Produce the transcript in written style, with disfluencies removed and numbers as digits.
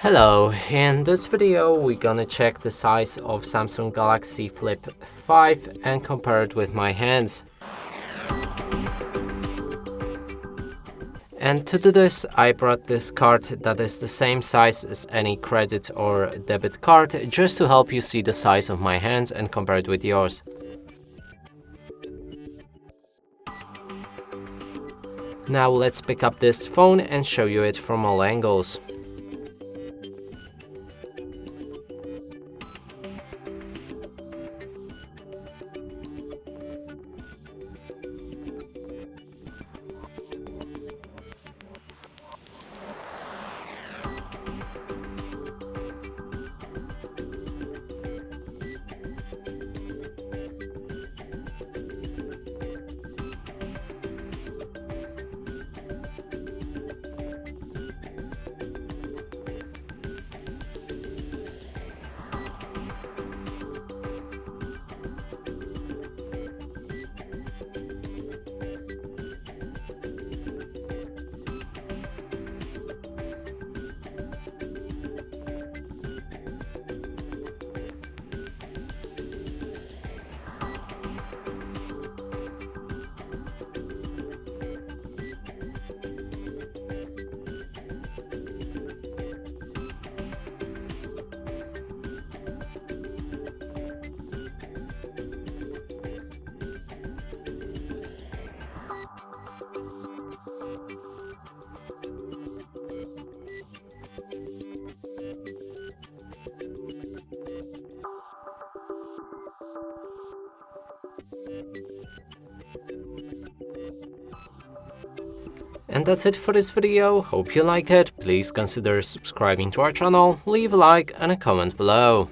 Hello, in this video we're gonna check the size of Samsung Galaxy Flip 5 and compare it with my hands. And to do this, I brought this card that is the same size as any credit or debit card, just to help you see the size of my hands and compare it with yours. Now let's pick up this phone and show you it from all angles. And that's it for this video. Hope you like it. Please consider subscribing to our channel, leave a like and a comment below.